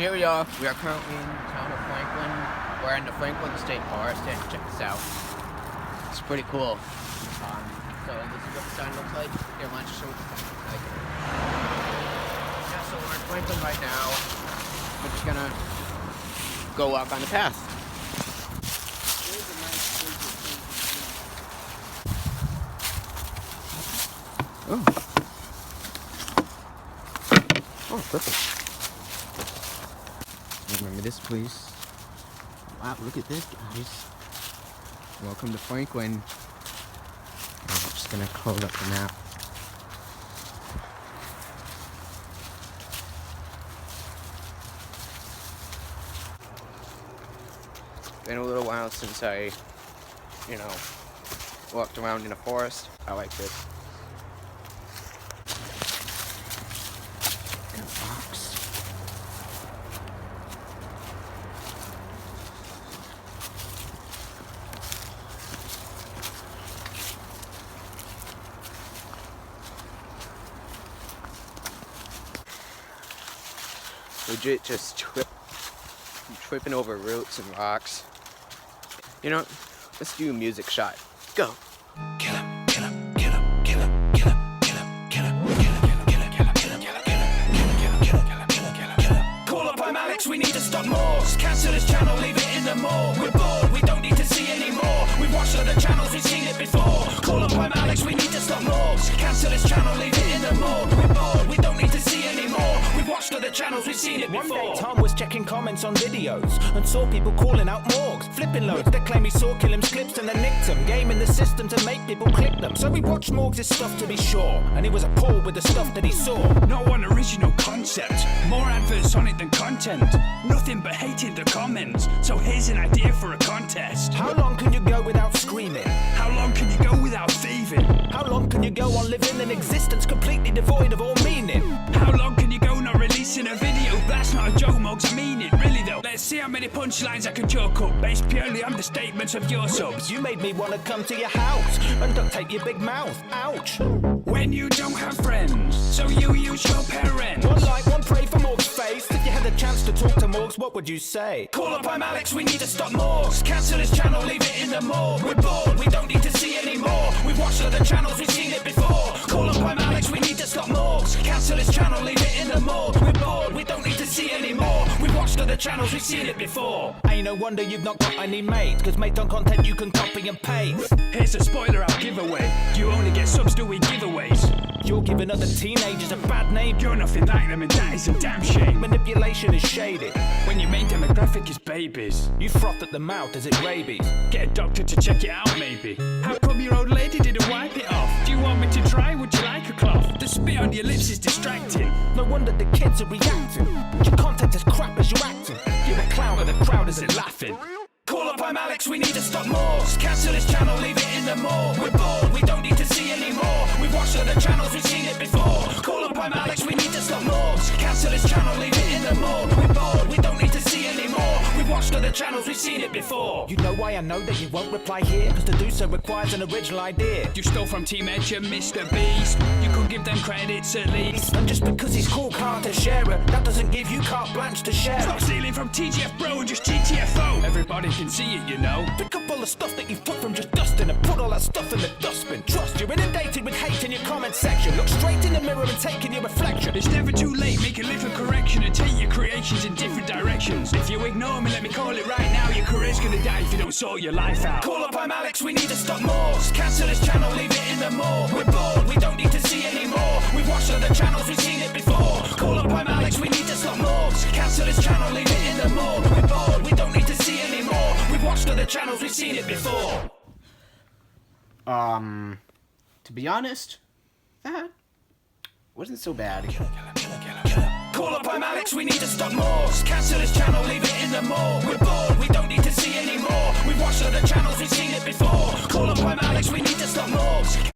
Here we are. We are currently in the town of Franklin. We're in the Franklin State Forest, and check this out. It's pretty cool. So this is what the sign looks like. Here, why don't you show what the sign looks like? Yeah, so we're in Franklin right now. We're just gonna go walk on the path. Oh. Oh, perfect. Remember this, please. Wow, look at this, guys. Welcome to Franklin. I'm just gonna close up the map. Been a little while since I, walked around in a forest. I like this. And a fox. Legit just tripping over roots and rocks. You know, let's do a music shot. Go. Kill him, kill him, kill him, kill him, kill him, kill him, kill him, kill him, kill him, kill him, kill him, kill him, kill him, kill him, kill him. Call up, I'm Alex, we need to stop Morgs. Cancel this channel, leave it in the morgue. We're bored, we don't need to see anymore. We've watched other channels, we've seen it before. Call up, I'm Alex, we need to stop Morgs. Cancel this channel, leave it in the morgue. We're bored, we don't need to see anymore. We've watched other channels, we've seen it before. One day Tom was checking comments on videos and saw people calling out Morgs, flipping loads. They claim he saw Killam's clips and then nicked them, gaming the system to make people click them. So he watched Morgs' stuff to be sure, and he was appalled with the stuff that he saw. Not one original concept, more adverts on it than content. Nothing but hate in the comments, so here's an idea for a contest. How long can you go without screaming? How long can you go without thieving? How long can you go on living an existence completely devoid of all meaning? How long can you go not releasing a video? That's not a joke, Mugs, I mean it, really though. Let's see how many punchlines I can joke up, based purely on the statements of your subs. You made me want to come to your house and duct tape your big mouth. Ouch. When you don't have friends, so you use your parents. One like, one pray for Morgs' face. If you had the chance to talk to Morgs, what would you say? Call up, I'm Alex, we need to stop Morgs. Cancel this channel, leave it in the morgue. We're bored, we don't need to see anymore. We've watched other channels, we've seen it before. Call up, I'm Alex, we need to stop Morgs. Cancel this channel, leave it in the morgue. We're bored, we don't need to see anymore. We've watched other channels, we've seen it before. Ain't no wonder you've not got any mates, cause mate on content you can copy and paste. Here's a spoiler I'll give away. You only get subs doing giveaways. You're giving other teenagers a bad name. You're nothing like them and that is a damn shame. Manipulation is shady. When your main demographic is babies, You froth at the mouth as it rabies. get a doctor to check it out maybe. How come your old lady didn't wipe it off? Do you want me to try? Would you like a cloth? The spit on your lips is distracting. No wonder the kids are reacting. Your content is crap as you're acting. You're a clown but the crowd isn't laughing. Call up, I'm Alex, we need to stop Morgs. Cancel this channel, leave it in the morgue. We're bored, we don't need to see anymore. We've watched other channels, we've seen it before. Call up, I'm Alex, we need to stop Morgs. Cancel this channel, leave it in the morgue. We're bored, we don't need to see anymore. We've watched other channels, we've seen it before. You know why I know that you won't reply here? Cause to do so requires an original idea. You stole from Team Edge and Mr. Beast. You could give them credits at least. And just because he's cool can't share it, that doesn't give you carte blanche to share Stop it. stealing from TGF Bro and just GTFO. Everybody can see it, you know. Pick up all the stuff that you've took from just dusting and put all that stuff in the dustbin. Trust, you're inundated with hate in your comment section. Look straight in the mirror and take in your reflection. It's never too late, make a little correction and take your creations in different directions. If you ignore me, let me call it right now. Your career's gonna die if you don't sort your life out. Call up, I'm Alex, we need to stop Morgs. Cancel this channel, leave it in the morgue. We're bored, we don't need to see anymore. We've watched other channels, we've seen it before. Call up, I'm Alex, we need to stop Morgs. Cancel this channel, leave it in the morgue. We're bored, we don't need to see anymore. We've watched other channels, we've seen it before. To be honest, that wasn't so bad. Call up, I'm Alex, we need to stop Morgs. Cancel this channel, leave it in the morgue. We're bored, we don't need to see anymore. We've watched other channels, we've seen it before. Call up, I'm Alex, we need to stop Morgs.